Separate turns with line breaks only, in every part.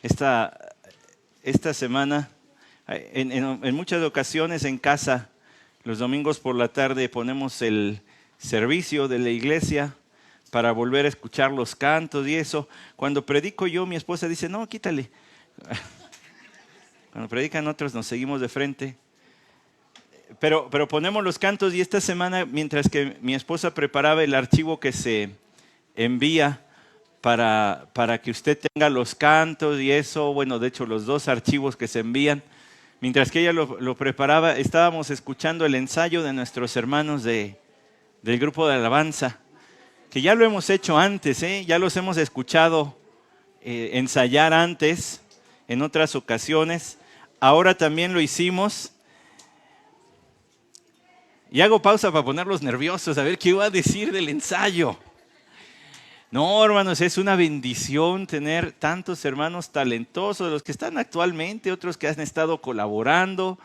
esta semana. En muchas ocasiones en casa, los domingos por la tarde ponemos el servicio de la iglesia para volver a escuchar los cantos y eso. Cuando predico yo, mi esposa dice, no, quítale. Cuando predican otros nos seguimos de frente. Pero ponemos los cantos y esta semana, mientras que mi esposa preparaba el archivo que se envía para que usted tenga los cantos y eso, bueno, de hecho los dos archivos que se envían, mientras que ella lo preparaba, estábamos escuchando el ensayo de nuestros hermanos del grupo de alabanza, que ya lo hemos hecho antes, ya los hemos escuchado ensayar antes, en otras ocasiones. Ahora también lo hicimos. Y hago pausa para ponerlos nerviosos, a ver qué iba a decir del ensayo. No, hermanos, es una bendición tener tantos hermanos talentosos, los que están actualmente, otros que han estado colaborando.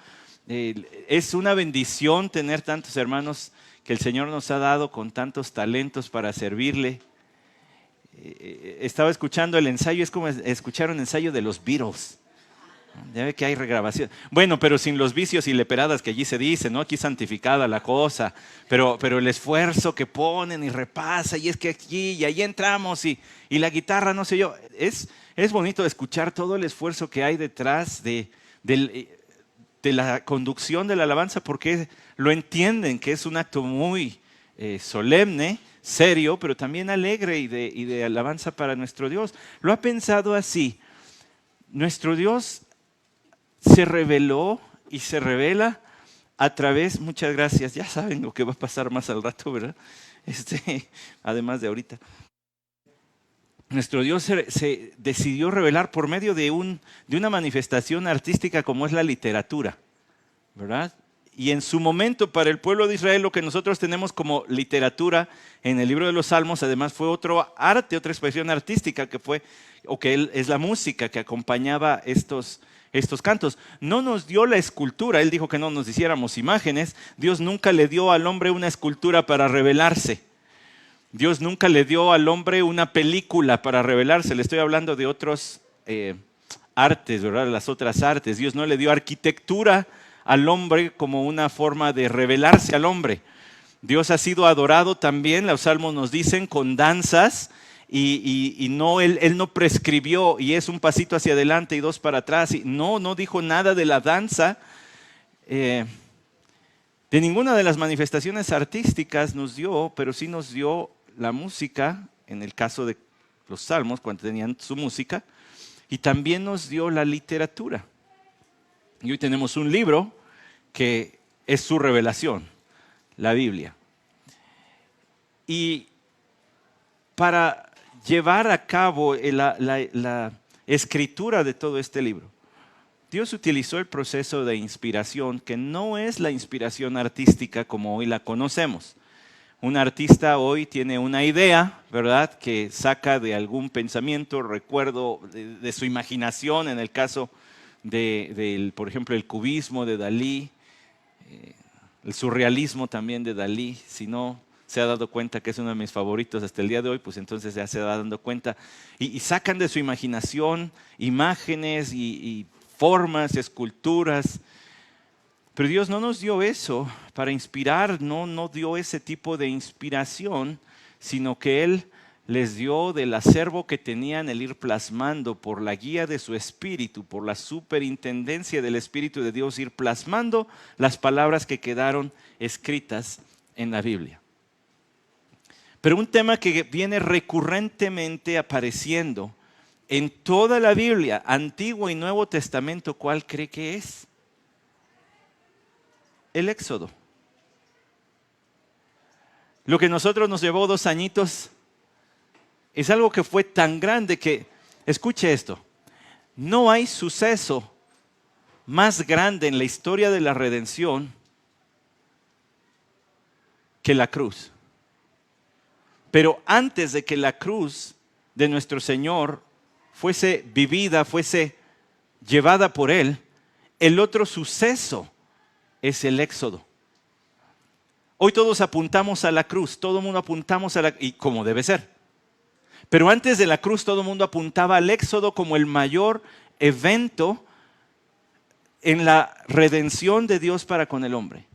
Es una bendición tener tantos hermanos que el Señor nos ha dado con tantos talentos para servirle. Estaba escuchando el ensayo, es como escuchar un ensayo de los Beatles. Ya ve que hay regrabación. Bueno, pero sin los vicios y leperadas que allí se dice, ¿no? Aquí santificada la cosa. Pero el esfuerzo que ponen y repasa, y es que aquí y ahí entramos, y la guitarra, no sé yo. Es bonito escuchar todo el esfuerzo que hay detrás de la conducción de la alabanza, porque lo entienden que es un acto muy solemne, serio, pero también alegre y de alabanza para nuestro Dios. Lo ha pensado así. Nuestro Dios se reveló y se revela a través, muchas gracias, ya saben lo que va a pasar más al rato, ¿verdad? Además de ahorita. Nuestro Dios se decidió revelar por medio de una manifestación artística como es la literatura, ¿verdad? Y en su momento para el pueblo de Israel lo que nosotros tenemos como literatura en el libro de los Salmos además fue otro arte, otra expresión artística que es la música que acompañaba estos cantos. No nos dio la escultura, Él dijo que no nos hiciéramos imágenes. Dios nunca le dio al hombre una escultura para revelarse. Dios nunca le dio al hombre una película para revelarse. Le estoy hablando de otros artes, ¿verdad? Las otras artes. Dios no le dio arquitectura al hombre como una forma de revelarse al hombre. Dios ha sido adorado también, los salmos nos dicen, con danzas, y no, él no prescribió, y es un pasito hacia adelante y dos para atrás, y no dijo nada de la danza, de ninguna de las manifestaciones artísticas nos dio, pero sí nos dio la música, en el caso de los salmos, cuando tenían su música, y también nos dio la literatura. Y hoy tenemos un libro que es su revelación, la Biblia. Y para llevar a cabo la escritura de todo este libro, Dios utilizó el proceso de inspiración, que no es la inspiración artística como hoy la conocemos. Un artista hoy tiene una idea, ¿verdad?, que saca de algún pensamiento, recuerdo de su imaginación, en el caso por ejemplo, el cubismo de Dalí, el surrealismo también de Dalí. Si no se ha dado cuenta que es uno de mis favoritos hasta el día de hoy, pues entonces ya se va dando cuenta. Y sacan de su imaginación imágenes y formas, esculturas. Pero Dios no nos dio eso para inspirar, no dio ese tipo de inspiración, sino que Él les dio del acervo que tenían el ir plasmando por la guía de su espíritu, por la superintendencia del Espíritu de Dios, ir plasmando las palabras que quedaron escritas en la Biblia. Pero un tema que viene recurrentemente apareciendo en toda la Biblia, Antiguo y Nuevo Testamento, ¿cuál cree que es? El Éxodo. Lo que a nosotros nos llevó 2 añitos es algo que fue tan grande que, escuche esto, no hay suceso más grande en la historia de la redención que la cruz. Pero antes de que la cruz de nuestro Señor fuese vivida, fuese llevada por Él, el otro suceso es el Éxodo. Hoy todos apuntamos a la cruz, todo el mundo apuntamos a la, y como debe ser. Pero antes de la cruz todo el mundo apuntaba al Éxodo como el mayor evento en la redención de Dios para con el hombre.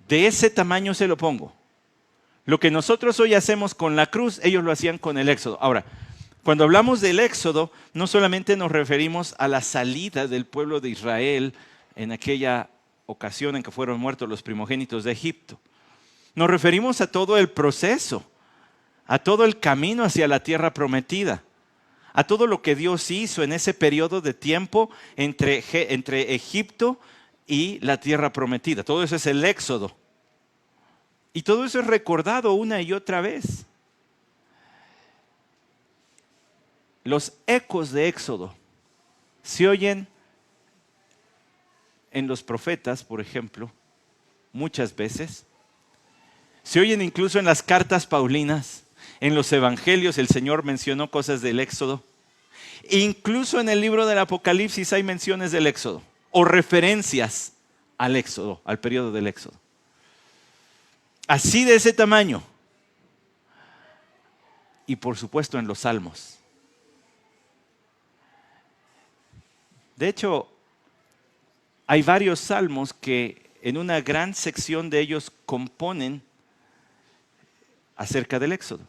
De ese tamaño se lo pongo. Lo que nosotros hoy hacemos con la cruz, ellos lo hacían con el Éxodo. Ahora, cuando hablamos del Éxodo, no solamente nos referimos a la salida del pueblo de Israel en aquella ocasión en que fueron muertos los primogénitos de Egipto. Nos referimos a todo el proceso, a todo el camino hacia la tierra prometida, a todo lo que Dios hizo en ese periodo de tiempo entre Egipto y la tierra prometida. Todo eso es el Éxodo. Y todo eso es recordado una y otra vez. Los ecos de Éxodo se oyen en los profetas, por ejemplo, muchas veces. Se oyen incluso en las cartas paulinas, en los evangelios el Señor mencionó cosas del Éxodo. Incluso en el libro del Apocalipsis hay menciones del Éxodo o referencias al Éxodo, al periodo del Éxodo. Así de ese tamaño. Y por supuesto en los Salmos. De hecho, hay varios salmos que en una gran sección de ellos componen acerca del Éxodo.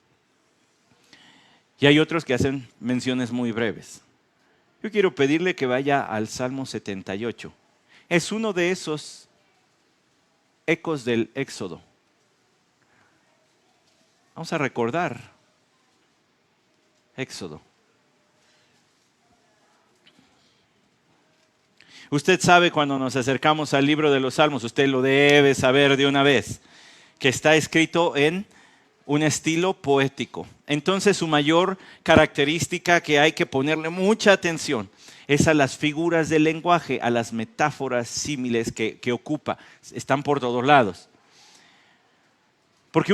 Y hay otros que hacen menciones muy breves. Yo quiero pedirle que vaya al Salmo 78. Es uno de esos ecos del Éxodo. Vamos a recordar Éxodo. Usted sabe cuando nos acercamos al libro de los Salmos, usted lo debe saber de una vez, que está escrito en un estilo poético. Entonces su mayor característica que hay que ponerle mucha atención es a las figuras del lenguaje, a las metáforas símiles que ocupa. Están por todos lados. Porque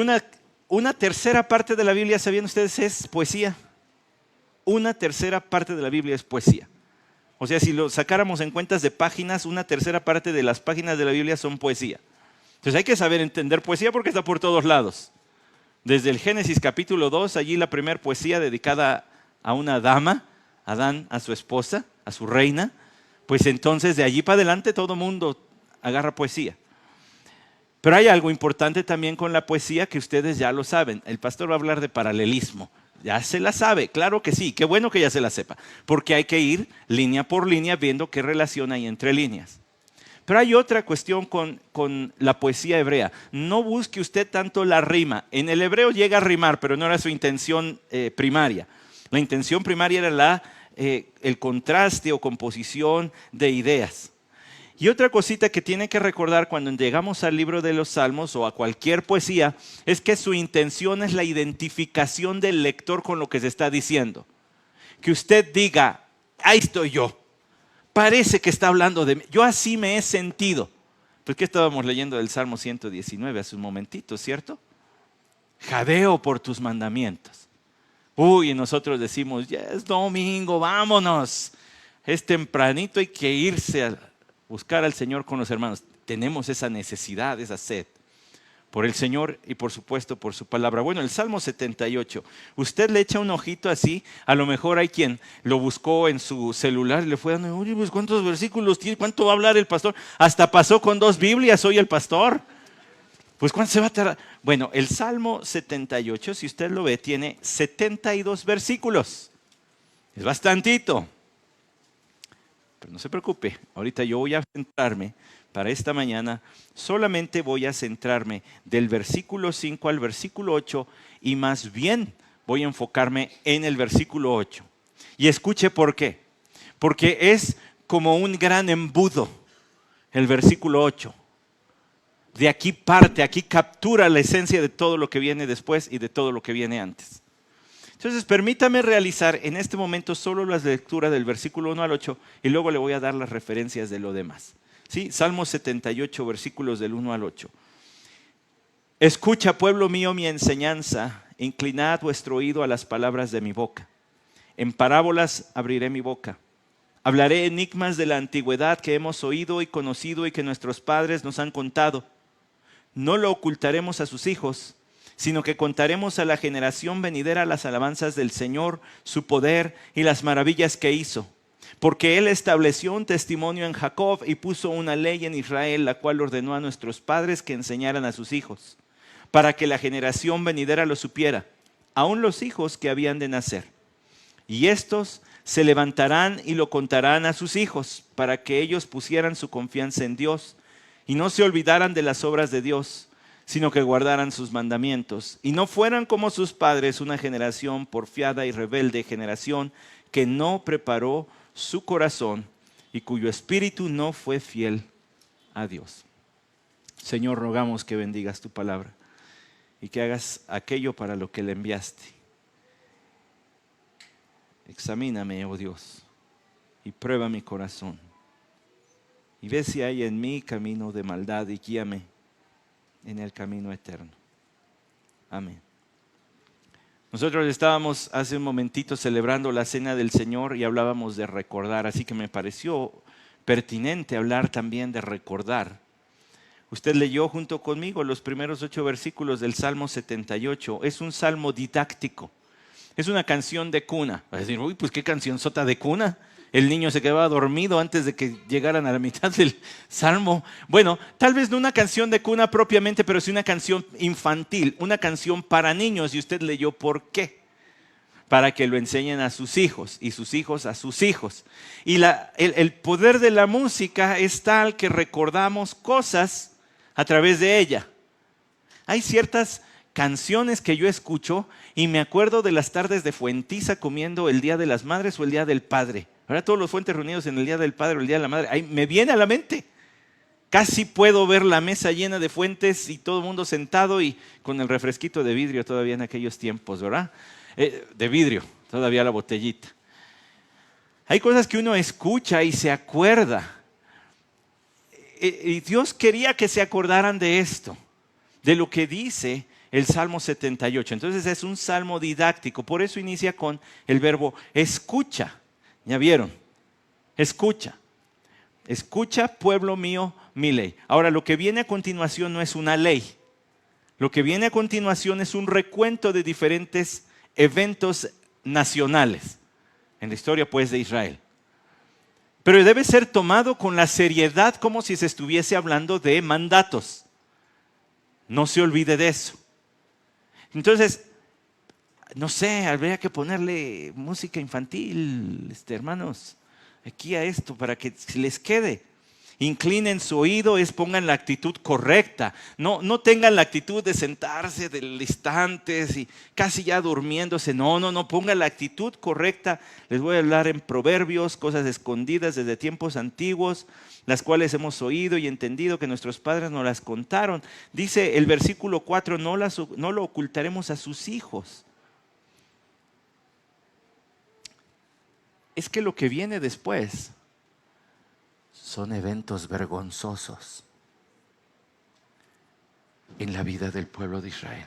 una tercera parte de la Biblia, ¿sabían ustedes? Es poesía. Una tercera parte de la Biblia es poesía. O sea, si lo sacáramos en cuentas de páginas, una tercera parte de las páginas de la Biblia son poesía. Entonces hay que saber entender poesía porque está por todos lados. Desde el Génesis capítulo 2, allí la primera poesía dedicada a una dama, Adán a su esposa, a su reina, pues entonces de allí para adelante todo mundo agarra poesía. Pero hay algo importante también con la poesía que ustedes ya lo saben. El pastor va a hablar de paralelismo. Ya se la sabe, claro que sí, qué bueno que ya se la sepa, porque hay que ir línea por línea viendo qué relación hay entre líneas. Pero hay otra cuestión con la poesía hebrea. No busque usted tanto la rima. En el hebreo llega a rimar, pero no era su intención primaria. La intención primaria era el contraste o composición de ideas. Y otra cosita que tiene que recordar cuando llegamos al libro de los Salmos o a cualquier poesía es que su intención es la identificación del lector con lo que se está diciendo. Que usted diga, ahí estoy yo. Parece que está hablando de mí. Yo así me he sentido. Pues que estábamos leyendo del Salmo 119 hace un momentito, ¿cierto? Jadeo por tus mandamientos. Uy, y nosotros decimos, ya es domingo, vámonos. Es tempranito, hay que irse a buscar al Señor con los hermanos. Tenemos esa necesidad, esa sed por el Señor y por supuesto por su palabra. Bueno, el Salmo 78, usted le echa un ojito así, a lo mejor hay quien lo buscó en su celular y le fue dando, oye, pues ¿cuántos versículos tiene? ¿Cuánto va a hablar el pastor? Hasta pasó con 2 Biblias hoy el pastor. Pues ¿cuánto se va a tardar? Bueno, el Salmo 78, si usted lo ve, tiene 72 versículos. Es bastantito. Pero no se preocupe, ahorita yo voy a centrarme para esta mañana, solamente voy a centrarme del versículo 5 al versículo 8 y más bien voy a enfocarme en el versículo 8. Y escuche por qué. Porque es como un gran embudo el versículo 8. De aquí parte, aquí captura la esencia de todo lo que viene después y de todo lo que viene antes. Entonces, permítame realizar en este momento solo las lecturas del versículo 1 al 8 y luego le voy a dar las referencias de lo demás. ¿Sí? Salmo 78, versículos del 1 al 8. Escucha, pueblo mío, mi enseñanza, inclinad vuestro oído a las palabras de mi boca. En parábolas abriré mi boca. Hablaré enigmas de la antigüedad que hemos oído y conocido y que nuestros padres nos han contado. No lo ocultaremos a sus hijos, sino que contaremos a la generación venidera las alabanzas del Señor, su poder y las maravillas que hizo. Porque Él estableció un testimonio en Jacob y puso una ley en Israel, la cual ordenó a nuestros padres que enseñaran a sus hijos, para que la generación venidera lo supiera, aun los hijos que habían de nacer. Y estos se levantarán y lo contarán a sus hijos, para que ellos pusieran su confianza en Dios y no se olvidaran de las obras de Dios, sino que guardaran sus mandamientos, y no fueran como sus padres, una generación porfiada y rebelde, generación que no preparó su corazón y cuyo espíritu no fue fiel a Dios. Señor, rogamos que bendigas tu palabra y que hagas aquello para lo que le enviaste. Examíname, oh Dios, y prueba mi corazón, y ve si hay en mí camino de maldad, y guíame en el camino eterno. Amén. Nosotros estábamos hace un momentito celebrando la cena del Señor y hablábamos de recordar, así que me pareció pertinente hablar también de recordar. Usted leyó junto conmigo los primeros 8 versículos del Salmo 78. Es un salmo didáctico. Es una canción de cuna. Va a decir, uy, pues qué cancionzota de cuna. El niño se quedaba dormido antes de que llegaran a la mitad del salmo. Bueno, tal vez no una canción de cuna propiamente, pero sí una canción infantil, una canción para niños. Y usted leyó por qué. Para que lo enseñen a sus hijos y sus hijos a sus hijos. Y el poder de la música es tal que recordamos cosas a través de ella. Hay ciertas canciones que yo escucho y me acuerdo de las tardes de Fuentiza comiendo el Día de las Madres o el Día del Padre. Ahora todos los fuentes reunidos en el Día del Padre o el Día de la Madre. Ahí me viene a la mente. Casi puedo ver la mesa llena de fuentes y todo el mundo sentado y con el refresquito de vidrio todavía en aquellos tiempos, ¿verdad? De vidrio, todavía la botellita. Hay cosas que uno escucha y se acuerda. Y Dios quería que se acordaran de esto, de lo que dice el Salmo 78. Entonces es un salmo didáctico, por eso inicia con el verbo escucha. ¿Ya vieron? Escucha. Escucha, pueblo mío, mi ley. Ahora, lo que viene a continuación no es una ley. Lo que viene a continuación es un recuento de diferentes eventos nacionales en la historia, pues, de Israel. Pero debe ser tomado con la seriedad como si se estuviese hablando de mandatos. No se olvide de eso. Entonces, no sé, habría que ponerle música infantil, hermanos, aquí a esto para que les quede. Inclinen su oído, pongan la actitud correcta. No tengan la actitud de sentarse del instante y casi ya durmiéndose. No, pongan la actitud correcta. Les voy a hablar en proverbios, cosas escondidas desde tiempos antiguos, las cuales hemos oído y entendido que nuestros padres nos las contaron. Dice el versículo 4, no lo ocultaremos a sus hijos. Es que lo que viene después son eventos vergonzosos en la vida del pueblo de Israel.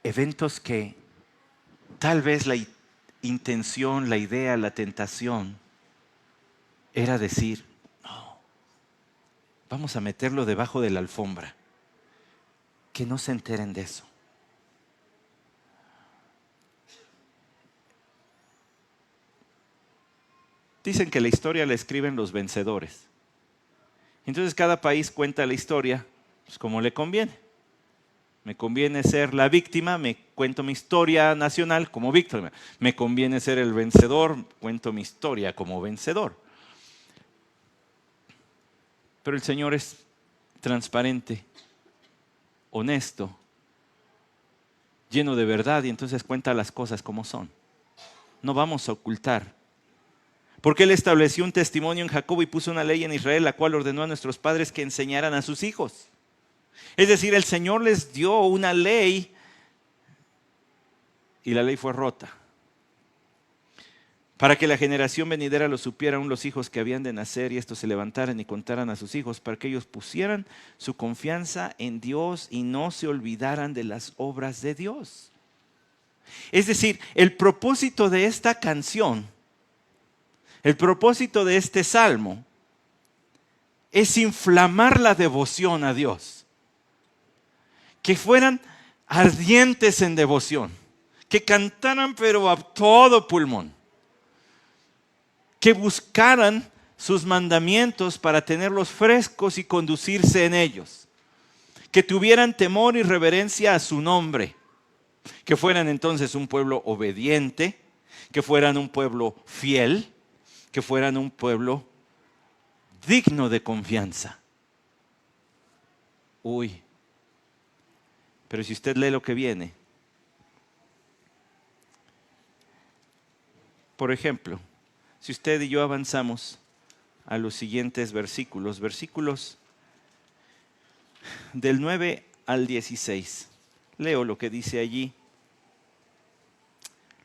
Eventos que tal vez la intención, la idea, la tentación era decir, no, vamos a meterlo debajo de la alfombra, que no se enteren de eso. Dicen que la historia la escriben los vencedores. Entonces cada país cuenta la historia pues, como le conviene. Me conviene ser la víctima, me cuento mi historia nacional como víctima. Me conviene ser el vencedor, cuento mi historia como vencedor. Pero el Señor es transparente, honesto, lleno de verdad y entonces cuenta las cosas como son. No vamos a ocultar. Porque Él estableció un testimonio en Jacob y puso una ley en Israel, la cual ordenó a nuestros padres que enseñaran a sus hijos. Es decir, el Señor les dio una ley y la ley fue rota. Para que la generación venidera lo supiera, aún los hijos que habían de nacer, y estos se levantaran y contaran a sus hijos, para que ellos pusieran su confianza en Dios y no se olvidaran de las obras de Dios. Es decir, el propósito de esta canción, el propósito de este salmo es inflamar la devoción a Dios. Que fueran ardientes en devoción, que cantaran pero a todo pulmón, que buscaran sus mandamientos para tenerlos frescos y conducirse en ellos, que tuvieran temor y reverencia a su nombre, que fueran entonces un pueblo obediente, que fueran un pueblo fiel, que fueran un pueblo digno de confianza. Uy, pero si usted lee lo que viene, por ejemplo, si usted y yo avanzamos a los siguientes versículos del 9 al 16, leo lo que dice allí.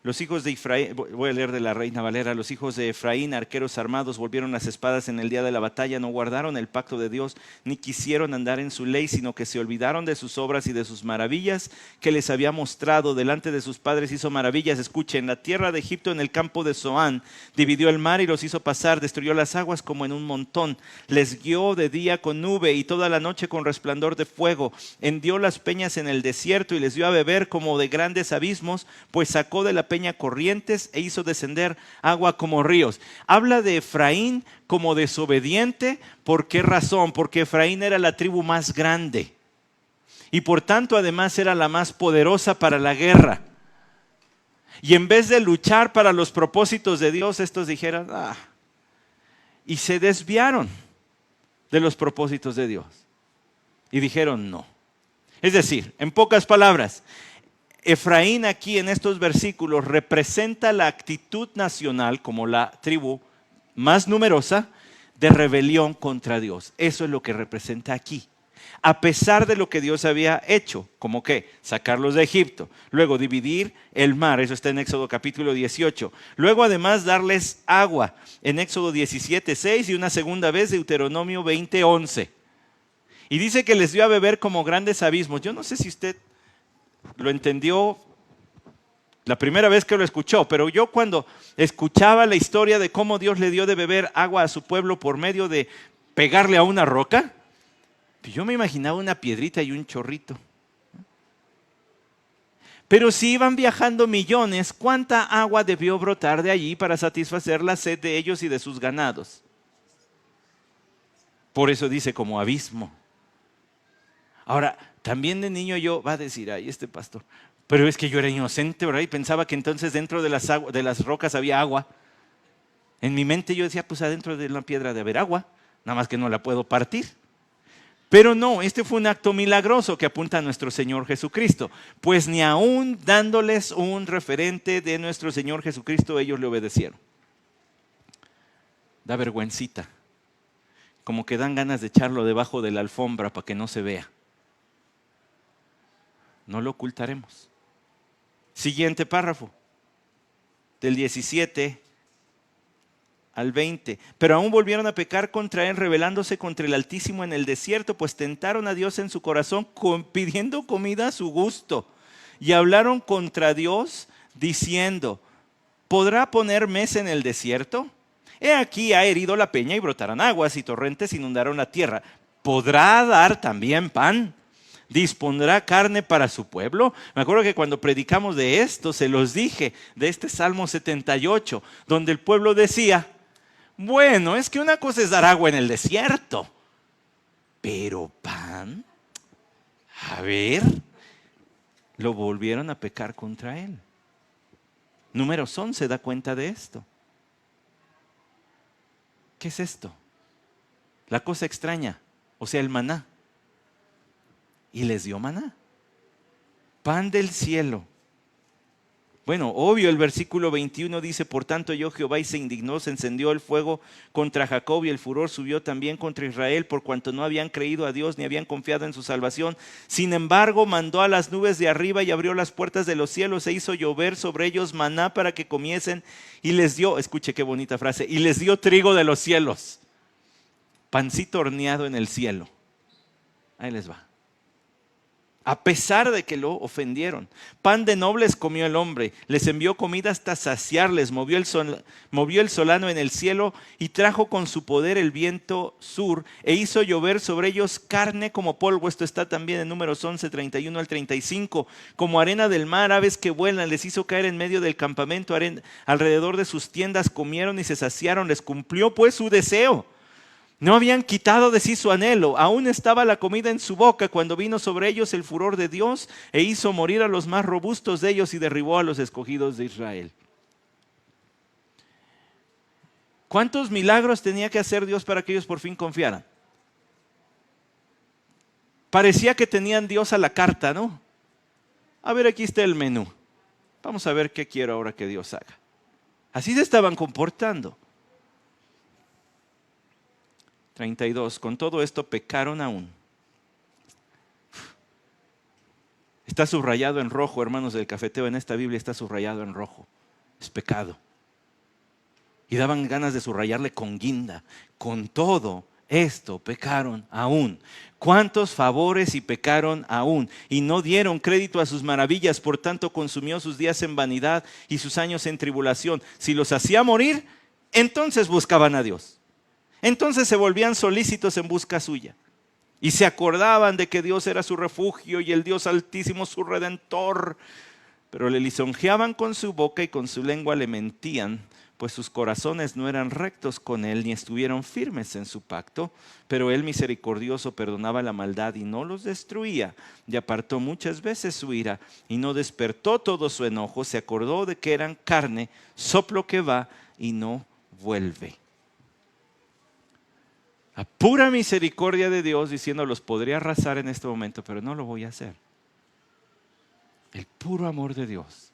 Los hijos de Efraín, voy a leer de la Reina Valera, los hijos de Efraín, arqueros armados, volvieron las espadas en el día de la batalla, no guardaron el pacto de Dios, ni quisieron andar en su ley, sino que se olvidaron de sus obras y de sus maravillas que les había mostrado. Delante de sus padres hizo maravillas. Escuchen, la tierra de Egipto en el campo de Zoán, dividió el mar y los hizo pasar, destruyó las aguas como en un montón, les guió de día con nube y toda la noche con resplandor de fuego, hendió las peñas en el desierto y les dio a beber como de grandes abismos, pues sacó de la peña corrientes e hizo descender agua como ríos. Habla de Efraín como desobediente. ¿Por qué razón? Porque Efraín era la tribu más grande y por tanto además era la más poderosa para la guerra. Y en vez de luchar para los propósitos de Dios, estos dijeron, y se desviaron de los propósitos de Dios y dijeron no. Es decir, en pocas palabras, Efraín aquí en estos versículos representa la actitud nacional como la tribu más numerosa de rebelión contra Dios. Eso es lo que representa aquí. A pesar de lo que Dios había hecho, como que sacarlos de Egipto, luego dividir el mar, eso está en Éxodo capítulo 18, luego además darles agua en Éxodo 17:6 y una segunda vez Deuteronomio 20:11. Y dice que les dio a beber como grandes abismos. Yo no sé si usted lo entendió la primera vez que lo escuchó, pero yo cuando escuchaba la historia de cómo Dios le dio de beber agua a su pueblo por medio de pegarle a una roca, yo me imaginaba una piedrita y un chorrito. Pero si iban viajando millones, ¿cuánta agua debió brotar de allí para satisfacer la sed de ellos y de sus ganados? Por eso dice como abismo. Ahora, también de niño yo, va a decir, ay, este pastor, pero es que yo era inocente, ¿verdad? Y pensaba que entonces dentro de las rocas había agua. En mi mente yo decía, pues adentro de la piedra debe haber agua, nada más que no la puedo partir. Pero no, este fue un acto milagroso que apunta a nuestro Señor Jesucristo, pues ni aún dándoles un referente de nuestro Señor Jesucristo ellos le obedecieron. Da vergüencita, como que dan ganas de echarlo debajo de la alfombra para que no se vea. No lo ocultaremos. Siguiente párrafo, del 17 al 20. Pero aún volvieron a pecar contra él, rebelándose contra el Altísimo en el desierto, pues tentaron a Dios en su corazón, pidiendo comida a su gusto. Y hablaron contra Dios, diciendo, ¿podrá poner mes en el desierto? He aquí ha herido la peña y brotarán aguas y torrentes inundaron la tierra. ¿Podrá dar también pan? ¿Dispondrá carne para su pueblo? Me acuerdo que cuando predicamos de esto, se los dije, de este Salmo 78, donde el pueblo decía, bueno, es que una cosa es dar agua en el desierto, pero pan, a ver, lo volvieron a pecar contra él. Números 11 da cuenta de esto. ¿Qué es esto? La cosa extraña, o sea, el maná. Y les dio maná, pan del cielo. Bueno, obvio, el versículo 21 dice, por tanto yo Jehová, y se indignó, se encendió el fuego contra Jacob y el furor subió también contra Israel, por cuanto no habían creído a Dios ni habían confiado en su salvación. Sin embargo, mandó a las nubes de arriba y abrió las puertas de los cielos e hizo llover sobre ellos maná para que comiesen, y les dio, escuche qué bonita frase, y les dio trigo de los cielos, pancito horneado en el cielo. Ahí les va. a pesar de que lo ofendieron. Pan de nobles comió el hombre, les envió comida hasta saciarles, movió el solano en el cielo y trajo con su poder el viento sur e hizo llover sobre ellos carne como polvo. Esto está también en Números 11, 31 al 35. Como arena del mar, aves que vuelan, les hizo caer en medio del campamento, alrededor de sus tiendas comieron y se saciaron, les cumplió pues su deseo. No habían quitado de sí su anhelo, aún estaba la comida en su boca cuando vino sobre ellos el furor de Dios e hizo morir a los más robustos de ellos y derribó a los escogidos de Israel. ¿Cuántos milagros tenía que hacer Dios para que ellos por fin confiaran? Parecía que tenían Dios a la carta, ¿no? A ver, aquí está el menú. Vamos a ver qué quiero ahora que Dios haga. Así se estaban comportando. 32. Con todo esto pecaron aún. Está subrayado en rojo, hermanos del cafeteo, en esta Biblia está subrayado en rojo. Es pecado. Y daban ganas de subrayarle con guinda. Con todo esto pecaron aún. ¿Cuántos favores y pecaron aún? Y no dieron crédito a sus maravillas, por tanto consumió sus días en vanidad y sus años en tribulación. Si los hacía morir, entonces buscaban a Dios. Entonces se volvían solícitos en busca suya y se acordaban de que Dios era su refugio y el Dios altísimo su redentor, pero le lisonjeaban con su boca y con su lengua le mentían, pues sus corazones no eran rectos con él ni estuvieron firmes en su pacto, pero él misericordioso perdonaba la maldad y no los destruía, y apartó muchas veces su ira y no despertó todo su enojo, se acordó de que eran carne, soplo que va y no vuelve. A pura misericordia de Dios diciendo, los podría arrasar en este momento, pero no lo voy a hacer. El puro amor de Dios.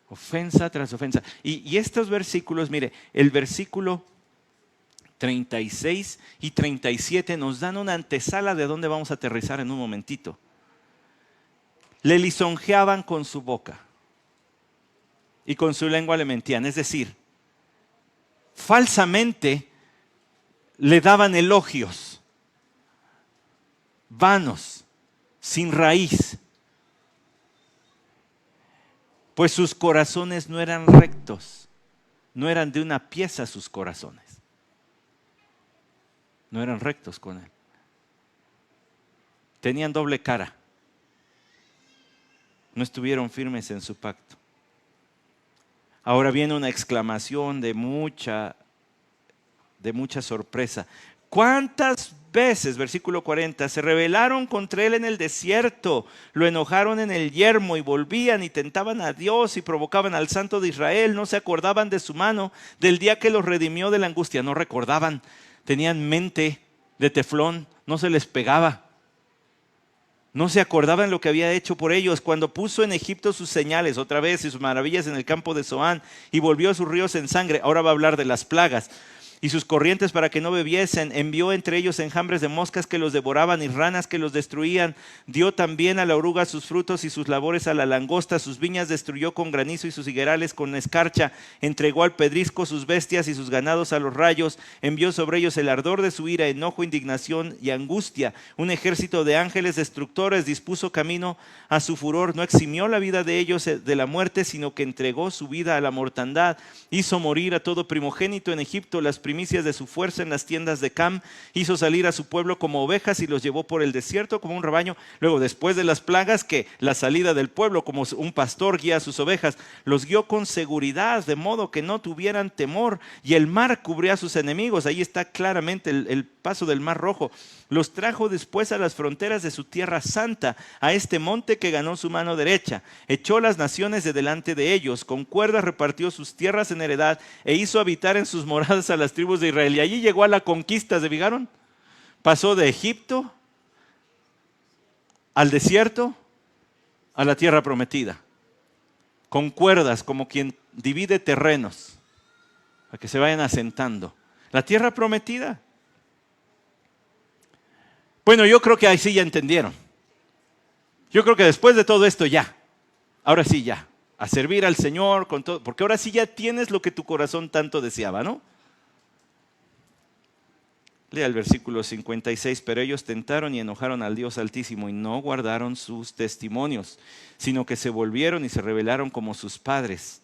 Ofensa tras ofensa. Y estos versículos, mire, el versículo 36 y 37 nos dan una antesala de dónde vamos a aterrizar en un momentito. Le lisonjeaban con su boca y con su lengua le mentían. Es decir, falsamente le daban elogios vanos, sin raíz, pues sus corazones no eran rectos, no eran de una pieza sus corazones, no eran rectos con él, tenían doble cara, no estuvieron firmes en su pacto. Ahora viene una exclamación de mucha sorpresa. ¿Cuántas veces, versículo 40, se rebelaron contra él en el desierto, lo enojaron en el yermo y volvían y tentaban a Dios y provocaban al Santo de Israel? No se acordaban de su mano, del día que los redimió de la angustia. No recordaban, tenían mente de teflón, no se les pegaba. No se acordaban lo que había hecho por ellos cuando puso en Egipto sus señales otra vez y sus maravillas en el campo de Zoán y volvió sus ríos en sangre. Ahora va a hablar de las plagas. Y sus corrientes para que no bebiesen, envió entre ellos enjambres de moscas que los devoraban y ranas que los destruían. Dio también a la oruga sus frutos y sus labores a la langosta. Sus viñas destruyó con granizo y sus higuerales con escarcha. Entregó al pedrisco sus bestias y sus ganados a los rayos. Envió sobre ellos el ardor de su ira, enojo, indignación y angustia. Un ejército de ángeles destructores dispuso camino a su furor. No eximió la vida de ellos de la muerte, sino que entregó su vida a la mortandad. Hizo morir a todo primogénito en Egipto, las primicias de su fuerza en las tiendas de Cam. Hizo salir a su pueblo como ovejas y los llevó por el desierto como un rebaño. Luego, después de las plagas, que la salida del pueblo como un pastor guía a sus ovejas, los guió con seguridad, de modo que no tuvieran temor. Y el mar cubría a sus enemigos. Ahí está claramente el paso del Mar Rojo. Los trajo después a las fronteras de su tierra santa, a este monte que ganó su mano derecha. Echó las naciones de delante de ellos, con cuerdas repartió sus tierras en heredad e hizo habitar en sus moradas a las tribus de Israel. Y allí llegó a la conquista, ¿se fijaron? Pasó de Egipto al desierto, a la tierra prometida, con cuerdas como quien divide terrenos, para que se vayan asentando. La tierra prometida. Bueno, yo creo que ahí sí ya entendieron. Yo creo que después de todo esto ya, ahora sí ya, a servir al Señor con todo, porque ahora sí ya tienes lo que tu corazón tanto deseaba, ¿no? Lea el versículo 56, pero ellos tentaron y enojaron al Dios Altísimo y no guardaron sus testimonios, sino que se volvieron y se rebelaron como sus padres.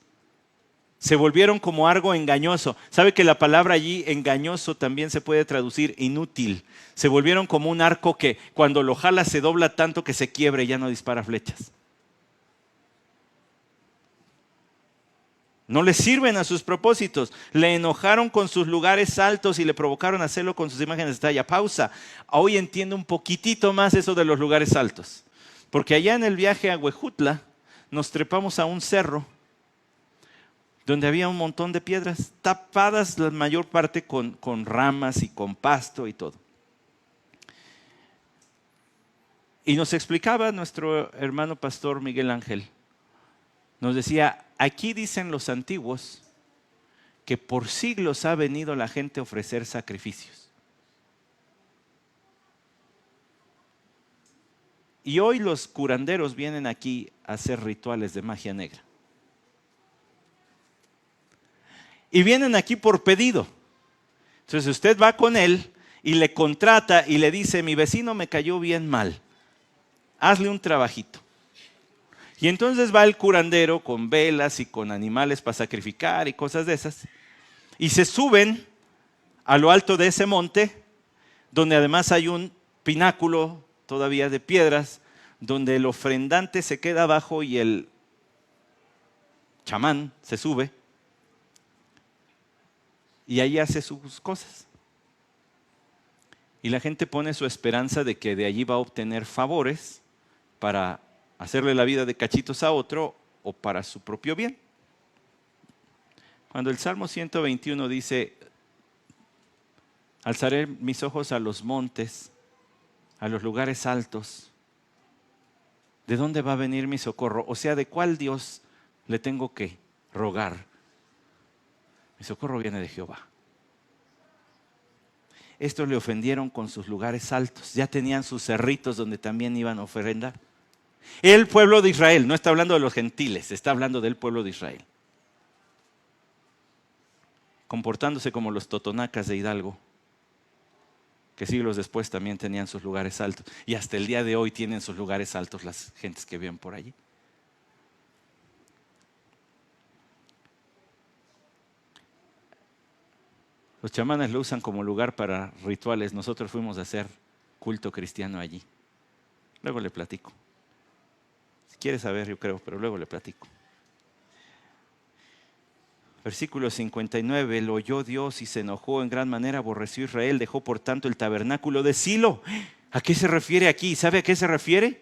Se volvieron como algo engañoso. ¿Sabe que la palabra allí engañoso también se puede traducir inútil? Se volvieron como un arco que cuando lo jala se dobla tanto que se quiebra y ya no dispara flechas. No le sirven a sus propósitos. Le enojaron con sus lugares altos y le provocaron hacerlo con sus imágenes de talla. Pausa. Hoy entiendo un poquitito más eso de los lugares altos. Porque allá en el viaje a Huejutla nos trepamos a un cerro donde había un montón de piedras tapadas la mayor parte con ramas y con pasto y todo. Y nos explicaba nuestro hermano pastor Miguel Ángel. Nos decía, aquí dicen los antiguos que por siglos ha venido la gente a ofrecer sacrificios. Y hoy los curanderos vienen aquí a hacer rituales de magia negra. Y vienen aquí por pedido. Entonces usted va con él y le contrata y le dice, mi vecino me cayó bien mal, hazle un trabajito. Y entonces va el curandero con velas y con animales para sacrificar y cosas de esas. Y se suben a lo alto de ese monte, donde además hay un pináculo todavía de piedras, donde el ofrendante se queda abajo y el chamán se sube. Y ahí hace sus cosas. Y la gente pone su esperanza de que de allí va a obtener favores para hacerle la vida de cachitos a otro o para su propio bien. Cuando el Salmo 121 dice, alzaré mis ojos a los montes, a los lugares altos, ¿de dónde va a venir mi socorro? O sea, ¿de cuál Dios le tengo que rogar? Mi socorro viene de Jehová. Estos le ofendieron con sus lugares altos, ya tenían sus cerritos donde también iban a ofrendar. El pueblo de Israel, no está hablando de los gentiles, está hablando del pueblo de Israel. Comportándose como los totonacas de Hidalgo, que siglos después también tenían sus lugares altos. Y hasta el día de hoy tienen sus lugares altos las gentes que viven por allí. Los chamanes lo usan como lugar para rituales. Nosotros fuimos a hacer culto cristiano allí. Luego le platico. Si quiere saber, yo creo, pero luego le platico. Versículo 59, lo oyó Dios y se enojó en gran manera, aborreció Israel, dejó por tanto el tabernáculo de Silo. ¿A qué se refiere aquí? ¿Sabe a qué se refiere?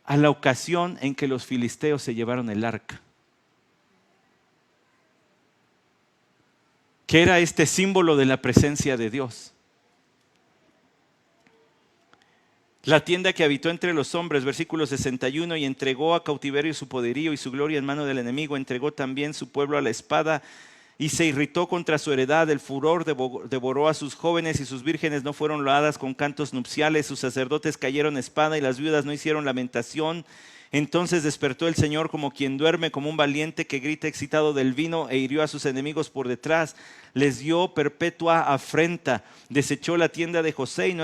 A la ocasión en que los filisteos se llevaron el arca. Que era este símbolo de la presencia de Dios. La tienda que habitó entre los hombres, versículo 61, y entregó a cautiverio su poderío y su gloria en mano del enemigo, entregó también su pueblo a la espada y se irritó contra su heredad, el furor devoró a sus jóvenes y sus vírgenes no fueron loadas con cantos nupciales, sus sacerdotes cayeron espada y las viudas no hicieron lamentación. Entonces despertó el Señor como quien duerme, como un valiente que grita excitado del vino, e hirió a sus enemigos por detrás, les dio perpetua afrenta, desechó la tienda de José y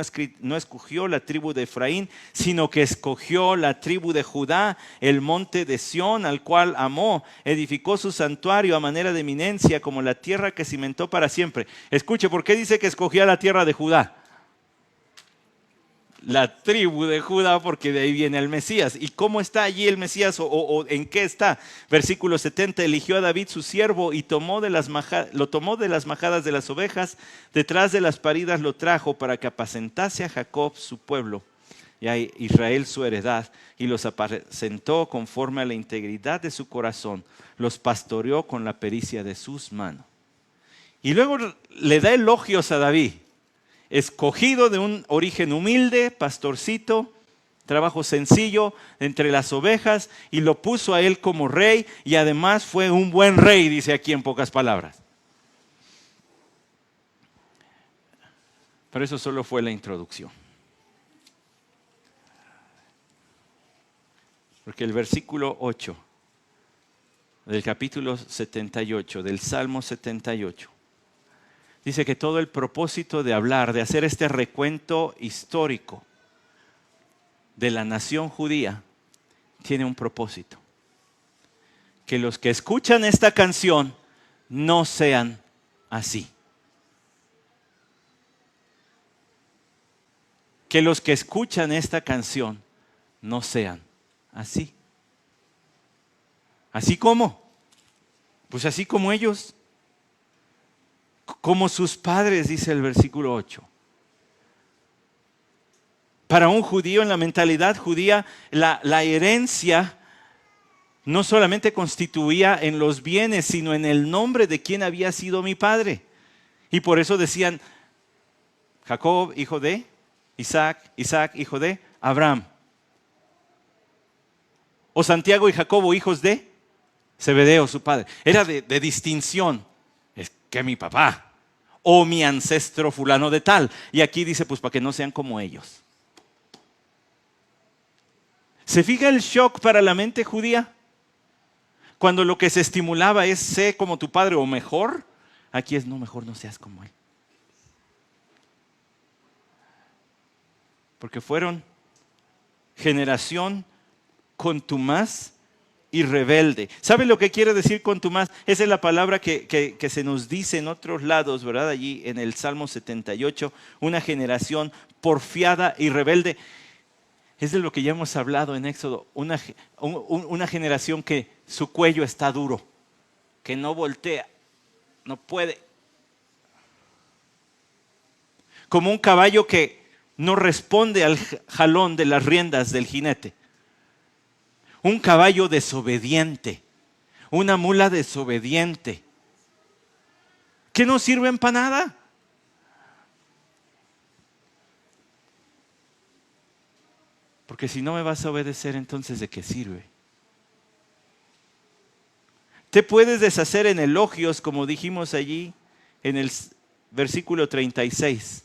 no escogió la tribu de Efraín, sino que escogió la tribu de Judá, el monte de Sión, al cual amó, edificó su santuario a manera de eminencia, como la tierra que cimentó para siempre. Escuche, ¿por qué dice que escogía la tierra de Judá? La tribu de Judá, porque de ahí viene el Mesías. ¿Y cómo está allí el Mesías o en qué está? Versículo 70, eligió a David su siervo y lo tomó de las majadas de las ovejas, detrás de las paridas lo trajo para que apacentase a Jacob su pueblo y a Israel su heredad, y los apacentó conforme a la integridad de su corazón, los pastoreó con la pericia de sus manos. Y luego le da elogios a David. Escogido de un origen humilde, pastorcito, trabajo sencillo entre las ovejas, y lo puso a él como rey, y además fue un buen rey, dice aquí en pocas palabras. Pero eso solo fue la introducción. Porque el versículo 8 del capítulo 78, del Salmo 78, Dice que todo el propósito de hablar, de hacer este recuento histórico de la nación judía, tiene un propósito. Que los que escuchan esta canción no sean así. Que los que escuchan esta canción no sean así. ¿Así cómo? Pues así como ellos. Como sus padres, dice el versículo 8. Para un judío, en la mentalidad judía, la herencia no solamente constituía en los bienes, sino en el nombre de quien había sido mi padre. Y por eso decían, Jacob, hijo de Isaac, Isaac, hijo de Abraham. O Santiago y Jacobo, hijos de Zebedeo, su padre. Era de distinción. Es que mi papá o mi ancestro fulano de tal. Y aquí dice, pues para que no sean como ellos. ¿Se fija el shock para la mente judía? Cuando lo que se estimulaba es sé como tu padre o mejor, aquí es no, mejor no seas como él. Porque fueron generación contumaz y rebelde. ¿Sabe lo que quiere decir contumaz? Esa es la palabra que se nos dice en otros lados, ¿verdad? Allí en el Salmo 78, una generación porfiada y rebelde. Es de lo que ya hemos hablado en Éxodo, una generación que su cuello está duro, que no voltea, no puede. Como un caballo que no responde al jalón de las riendas del jinete. Un caballo desobediente, una mula desobediente, que no sirven para nada. Porque si no me vas a obedecer, entonces ¿de qué sirve? Te puedes deshacer en elogios, como dijimos allí en el versículo 36.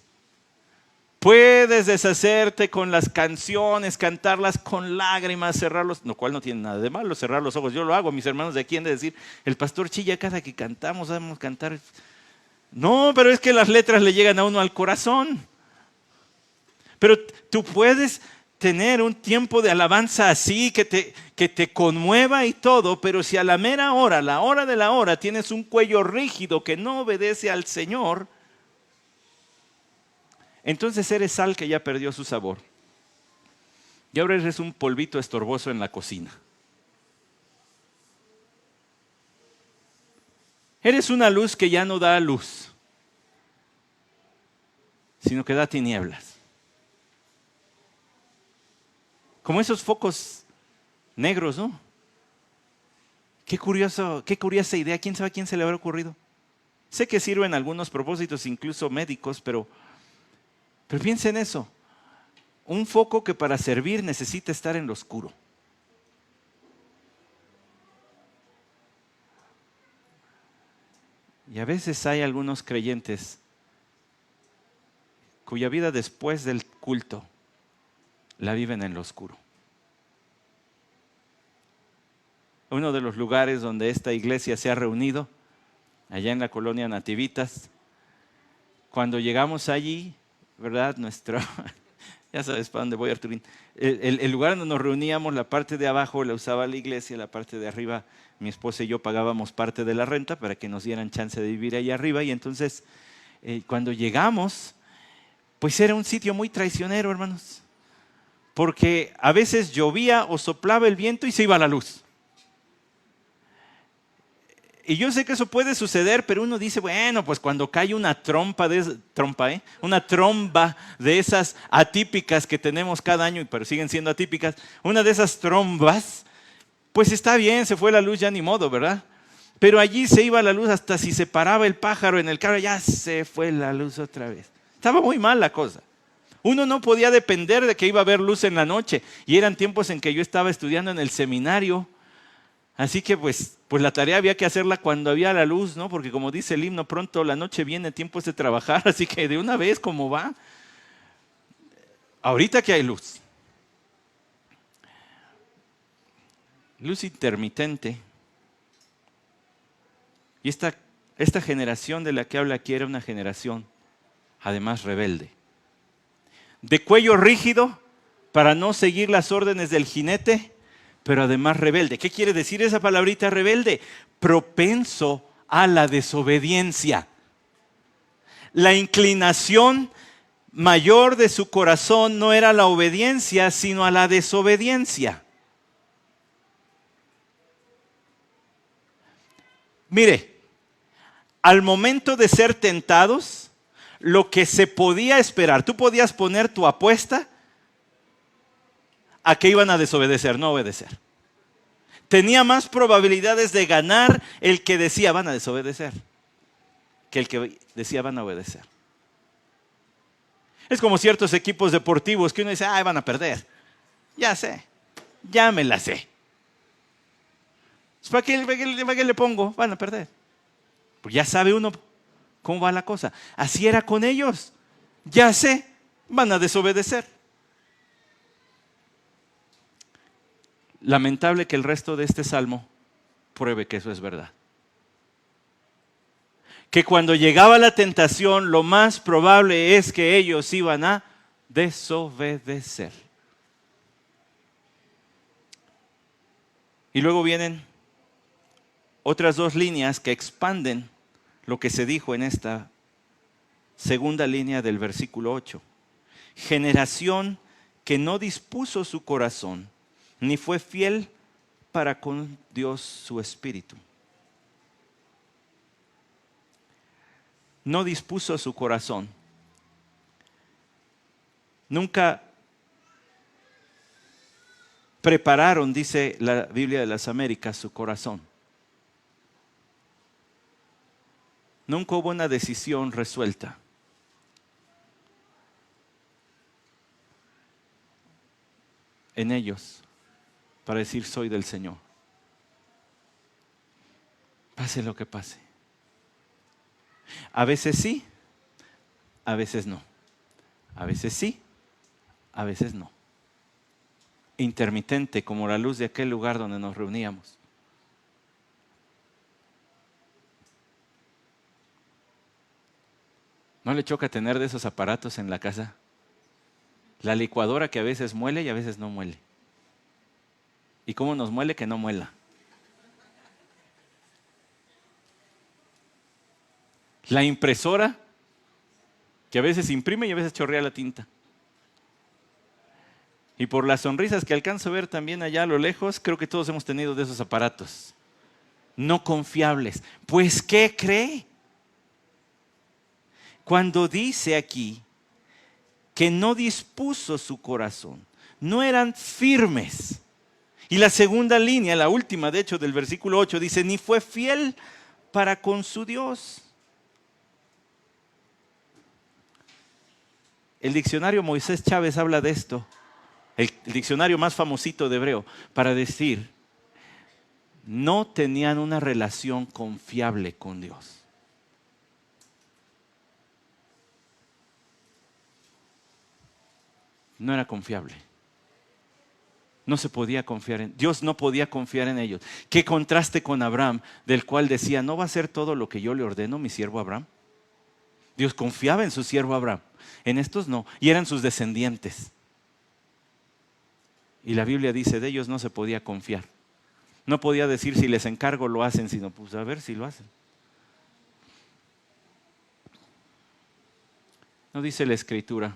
Puedes deshacerte con las canciones, cantarlas con lágrimas, cerrarlos, lo cual no tiene nada de malo, cerrar los ojos. Yo lo hago, mis hermanos de aquí han de decir, el pastor chilla cada que cantamos, sabemos cantar. No, pero es que las letras le llegan a uno al corazón. Pero tú puedes tener un tiempo de alabanza así, que te conmueva y todo, pero si a la mera hora, la hora de la hora, tienes un cuello rígido que no obedece al Señor, entonces eres sal que ya perdió su sabor. Y ahora eres un polvito estorboso en la cocina. Eres una luz que ya no da luz, sino que da tinieblas. Como esos focos negros, ¿no? Qué curiosa idea. ¿Quién sabe a quién se le habrá ocurrido? Sé que sirven algunos propósitos, incluso médicos, pero piensa en eso. Un foco que para servir necesita estar en lo oscuro. Y a veces hay algunos creyentes cuya vida después del culto la viven en lo oscuro. Uno de los lugares donde esta iglesia se ha reunido, allá en la colonia Nativitas, cuando llegamos allí, ¿verdad? Ya sabes para dónde voy, Arturín. El lugar donde nos reuníamos, la parte de abajo la usaba la iglesia, la parte de arriba, mi esposa y yo pagábamos parte de la renta para que nos dieran chance de vivir allá arriba. Y entonces, cuando llegamos, pues era un sitio muy traicionero, hermanos. Porque a veces llovía o soplaba el viento y se iba la luz. Y yo sé que eso puede suceder, pero uno dice, bueno, pues cuando cae una una tromba de esas atípicas que tenemos cada año, pero siguen siendo atípicas, una de esas trombas, pues está bien, se fue la luz, ya ni modo, ¿verdad? Pero allí se iba la luz hasta si se paraba el pájaro en el carro, ya se fue la luz otra vez. Estaba muy mal la cosa. Uno no podía depender de que iba a haber luz en la noche. Y eran tiempos en que yo estaba estudiando en el seminario. Así que pues la tarea había que hacerla cuando había la luz, ¿no? Porque como dice el himno, pronto la noche viene, tiempo es de trabajar. Así que de una vez, ¿cómo va? Ahorita que hay luz. Luz intermitente. Y esta esta generación de la que habla aquí era una generación, además, rebelde. De cuello rígido para no seguir las órdenes del jinete, pero además rebelde. ¿Qué quiere decir esa palabrita rebelde? Propenso a la desobediencia. La inclinación mayor de su corazón no era la obediencia, sino a la desobediencia. Mire, al momento de ser tentados, lo que se podía esperar, tú podías poner tu apuesta a que iban a desobedecer, no obedecer. Tenía más probabilidades de ganar el que decía van a desobedecer que el que decía van a obedecer. Es como ciertos equipos deportivos que uno dice, van a perder. Ya sé, ya me la sé. ¿Para qué le pongo? Van a perder. Pues ya sabe uno cómo va la cosa. Así era con ellos. Ya sé, van a desobedecer. Lamentable que el resto de este salmo pruebe que eso es verdad. Que cuando llegaba la tentación, lo más probable es que ellos iban a desobedecer. Y luego vienen otras dos líneas que expanden lo que se dijo en esta segunda línea del versículo 8. Generación que no dispuso su corazón, ni fue fiel para con Dios su espíritu. No dispuso su corazón. Nunca prepararon, dice la Biblia de las Américas, su corazón. Nunca hubo una decisión resuelta. En ellos, para decir soy del Señor. Pase lo que pase. A veces sí, a veces no. A veces sí, a veces no. Intermitente, como la luz de aquel lugar donde nos reuníamos. ¿No le choca tener de esos aparatos en la casa? La licuadora que a veces muele y a veces no muele. ¿Y cómo nos muele que no muela? La impresora que a veces imprime y a veces chorrea la tinta. Y por las sonrisas que alcanzo a ver también allá a lo lejos, creo que todos hemos tenido de esos aparatos. No confiables. Pues, ¿qué cree? Cuando dice aquí que no dispuso su corazón, no eran firmes. Y la segunda línea, la última de hecho del versículo 8, dice, ni fue fiel para con su Dios. El diccionario Moisés Chávez habla de esto, el diccionario más famosito de hebreo, para decir, no tenían una relación confiable con Dios. No era confiable. No se podía confiar en Dios, no podía confiar en ellos. Qué contraste con Abraham, del cual decía, ¿no va a hacer todo lo que yo le ordeno, mi siervo Abraham? Dios confiaba en su siervo Abraham. En estos no, y eran sus descendientes. Y la Biblia dice, de ellos no se podía confiar. No podía decir si les encargo lo hacen, sino pues a ver si lo hacen. No dice la Escritura,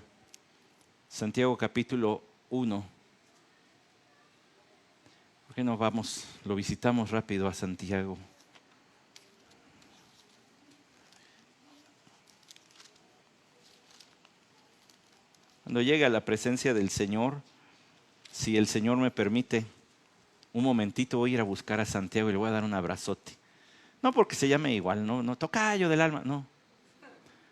Santiago capítulo 1. ¿Por qué no vamos, lo visitamos rápido a Santiago? Cuando llegue a la presencia del Señor, si el Señor me permite, un momentito voy a ir a buscar a Santiago y le voy a dar un abrazote. No porque se llame igual, no tocayo del alma, no.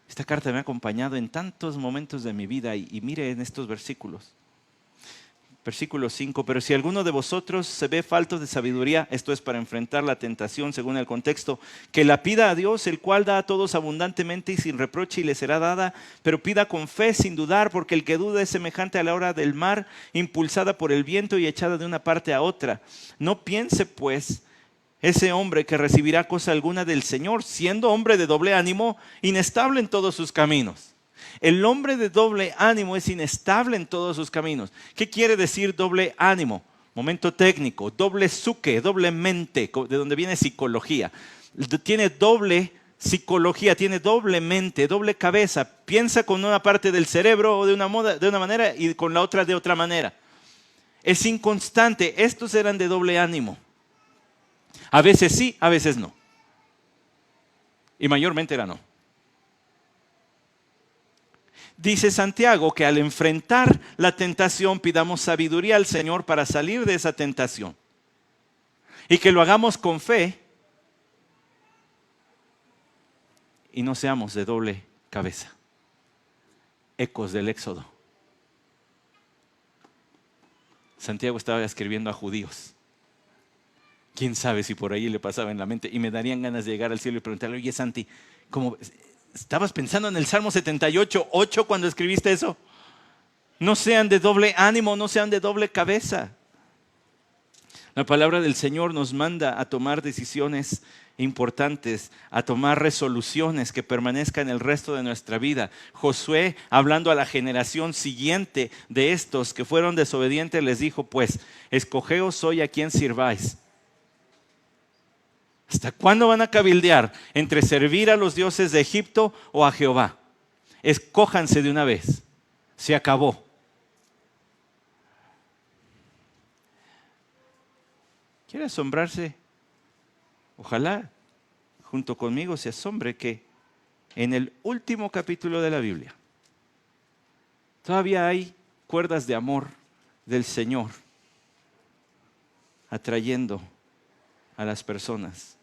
Esta carta me ha acompañado en tantos momentos de mi vida y mire en estos versículos. Versículo 5, pero si alguno de vosotros se ve falto de sabiduría, esto es para enfrentar la tentación según el contexto, que la pida a Dios, el cual da a todos abundantemente y sin reproche y le será dada, pero pida con fe sin dudar, porque el que duda es semejante a la ola del mar, impulsada por el viento y echada de una parte a otra. No piense pues ese hombre que recibirá cosa alguna del Señor, siendo hombre de doble ánimo, inestable en todos sus caminos. El hombre de doble ánimo es inestable en todos sus caminos. ¿Qué quiere decir doble ánimo? Momento técnico, doble psuque, doble mente, de donde viene psicología. Tiene doble psicología, tiene doble mente, doble cabeza. Piensa con una parte del cerebro de una manera y con la otra de otra manera. Es inconstante. Estos eran de doble ánimo. A veces sí, a veces no. Y mayormente era no. Dice Santiago que al enfrentar la tentación pidamos sabiduría al Señor para salir de esa tentación. Y que lo hagamos con fe y no seamos de doble cabeza. Ecos del Éxodo. Santiago estaba escribiendo a judíos. Quién sabe si por ahí le pasaba en la mente. Y me darían ganas de llegar al cielo y preguntarle: oye, Santi, ¿cómo estabas pensando en el Salmo 78, 8 cuando escribiste eso? No sean de doble ánimo, no sean de doble cabeza. La palabra del Señor nos manda a tomar decisiones importantes, a tomar resoluciones que permanezcan el resto de nuestra vida. Josué, hablando a la generación siguiente de estos que fueron desobedientes, les dijo: pues, escogeos hoy a quién sirváis. ¿Hasta cuándo van a cabildear entre servir a los dioses de Egipto o a Jehová? Escójanse de una vez. Se acabó. ¿Quiere asombrarse? Ojalá junto conmigo se asombre que en el último capítulo de la Biblia todavía hay cuerdas de amor del Señor atrayendo a las personas.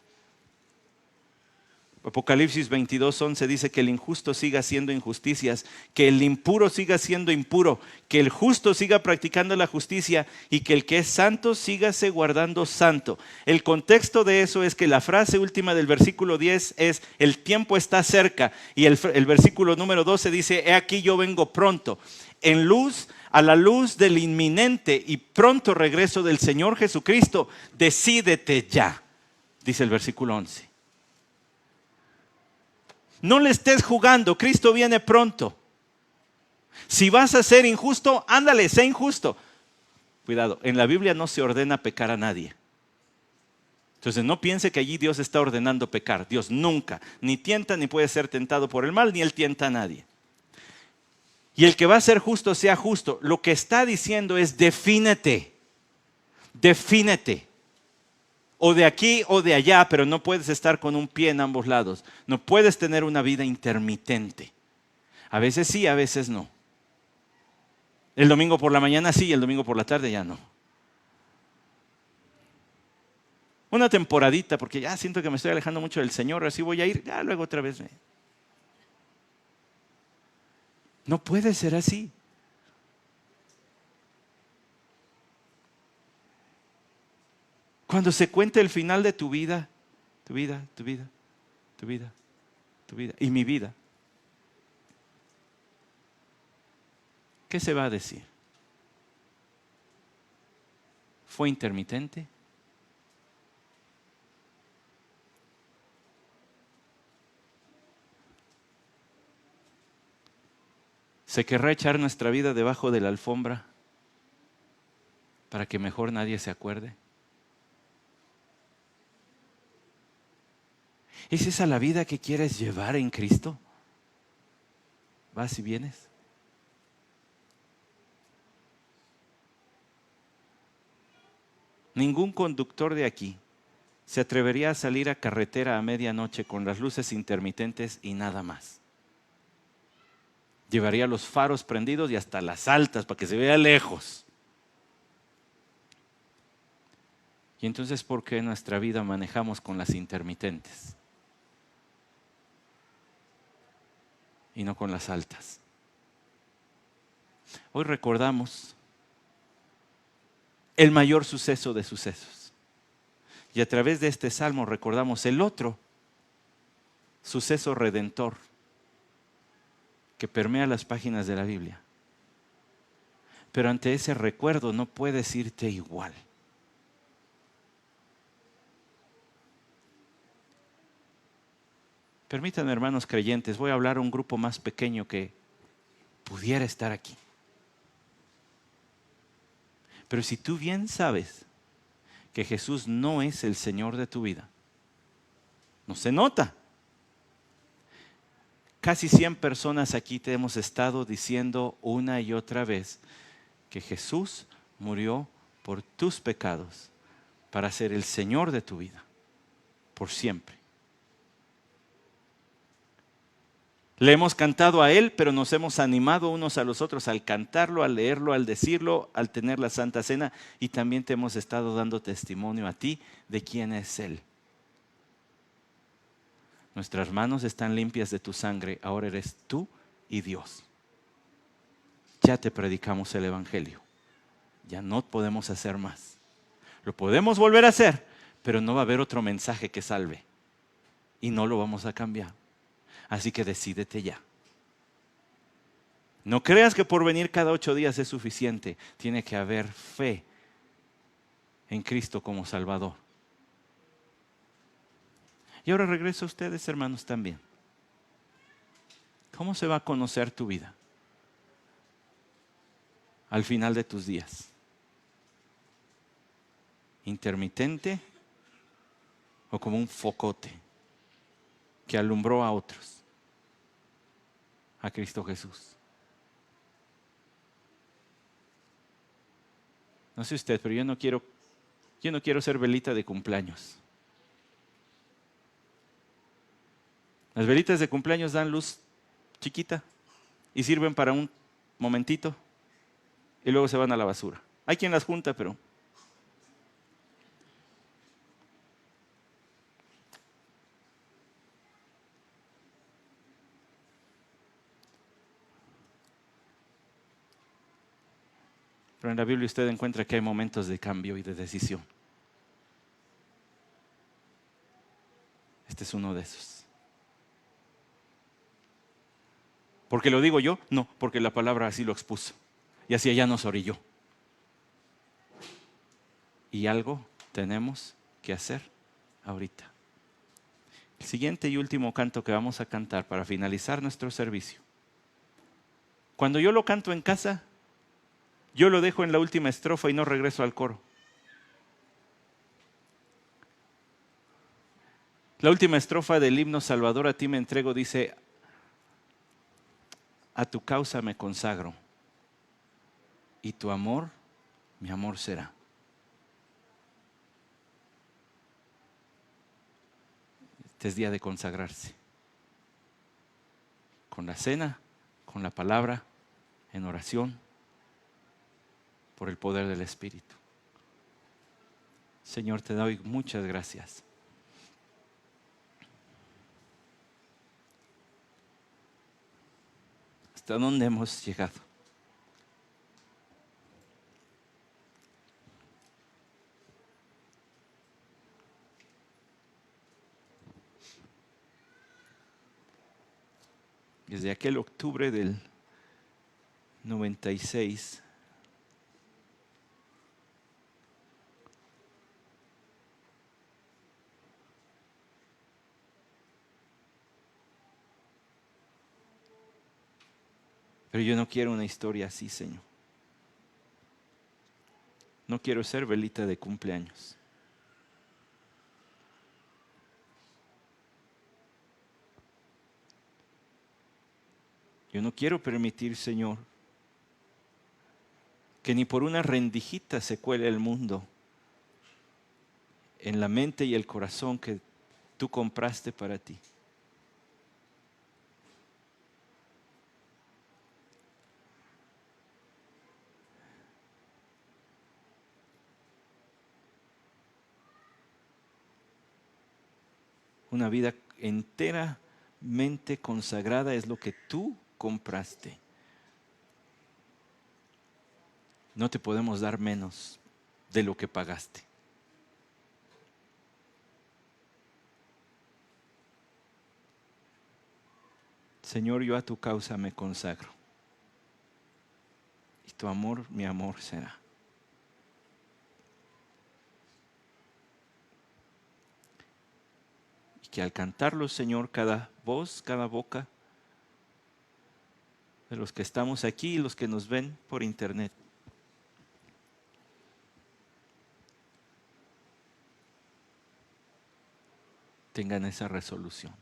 Apocalipsis 22:11 dice que el injusto siga haciendo injusticias, que el impuro siga siendo impuro, que el justo siga practicando la justicia y que el que es santo sígase guardando santo. El contexto de eso es que la frase última del versículo 10 es: el tiempo está cerca, y el versículo número 12 dice: he aquí yo vengo pronto. A la luz del inminente y pronto regreso del Señor Jesucristo, decídete ya, dice el versículo 11. No le estés jugando, Cristo viene pronto. Si vas a ser injusto, ándale, sé injusto. Cuidado, en la Biblia no se ordena pecar a nadie. Entonces no piense que allí Dios está ordenando pecar. Dios nunca, ni tienta ni puede ser tentado por el mal, ni Él tienta a nadie. Y el que va a ser justo, sea justo. Lo que está diciendo es: defínete. Defínete. O de aquí o de allá, pero no puedes estar con un pie en ambos lados. No puedes tener una vida intermitente. A veces sí, a veces no. El domingo por la mañana sí, el domingo por la tarde ya no. Una temporadita, porque ya siento que me estoy alejando mucho del Señor, así voy a ir, ya luego otra vez. No puede ser así. Cuando se cuente el final de tu vida y mi vida, ¿qué se va a decir? ¿Fue intermitente? ¿Se querrá echar nuestra vida debajo de la alfombra para que mejor nadie se acuerde? ¿Es esa la vida que quieres llevar en Cristo? ¿Vas y vienes? Ningún conductor de aquí se atrevería a salir a carretera a medianoche con las luces intermitentes y nada más. Llevaría los faros prendidos y hasta las altas para que se vea lejos. Y entonces, ¿por qué nuestra vida manejamos con las intermitentes y no con las altas? Hoy recordamos el mayor suceso de sucesos. Y a través de este salmo recordamos el otro suceso redentor que permea las páginas de la Biblia. Pero ante ese recuerdo no puedes irte igual. Permítanme, hermanos creyentes, voy a hablar a un grupo más pequeño que pudiera estar aquí. Pero si tú bien sabes que Jesús no es el Señor de tu vida, no se nota. Casi 100 personas aquí te hemos estado diciendo una y otra vez que Jesús murió por tus pecados para ser el Señor de tu vida, por siempre. Le hemos cantado a Él, pero nos hemos animado unos a los otros al cantarlo, al leerlo, al decirlo, al tener la Santa Cena, y también te hemos estado dando testimonio a ti de quién es Él. Nuestras manos están limpias de tu sangre, ahora eres tú y Dios. Ya te predicamos el Evangelio, ya no podemos hacer más. Lo podemos volver a hacer, pero no va a haber otro mensaje que salve, y no lo vamos a cambiar. Así que decídete ya. No creas que por venir cada 8 días es suficiente. Tiene que haber fe en Cristo como Salvador. Y ahora regreso a ustedes, hermanos, también. ¿Cómo se va a conocer tu vida al final de tus días? ¿Intermitente o como un focote que alumbró a otros? A Cristo Jesús. No sé usted, pero yo no quiero ser velita de cumpleaños. Las velitas de cumpleaños dan luz chiquita y sirven para un momentito y luego se van a la basura. Hay quien las junta, pero en la Biblia usted encuentra que hay momentos de cambio y de decisión. Este es uno de esos. ¿Porque lo digo yo? No, porque la palabra así lo expuso. Y así ella nos orilló. Y algo tenemos que hacer ahorita. El siguiente y último canto que vamos a cantar para finalizar nuestro servicio. Cuando yo lo canto en casa, yo lo dejo en la última estrofa y no regreso al coro. La última estrofa del himno Salvador a ti me entrego dice: a tu causa me consagro y tu amor, mi amor será. Este es día de consagrarse. Con la cena, con la palabra, en oración, por el poder del Espíritu. Señor, te doy muchas gracias. ¿Hasta dónde hemos llegado? Desde aquel octubre del 96, pero yo no quiero una historia así, Señor. No quiero ser velita de cumpleaños. Yo no quiero permitir, Señor, que ni por una rendijita se cuele el mundo en la mente y el corazón que tú compraste para ti. Una vida enteramente consagrada es lo que tú compraste. No te podemos dar menos de lo que pagaste. Señor, yo a tu causa me consagro. Y tu amor, mi amor será. Y que al cantarlo, Señor, cada voz voz, cada boca de los que estamos aquí y los que nos ven por internet. Tengan esa resolución.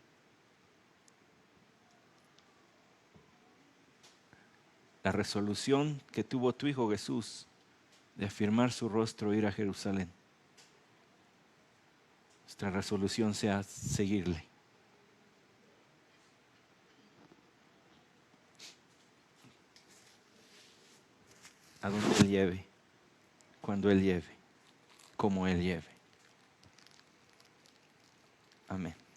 La resolución que tuvo tu Hijo Jesús de afirmar su rostro e ir a Jerusalén. Nuestra resolución sea seguirle. A donde Él lleve, cuando Él lleve, como Él lleve. Amén.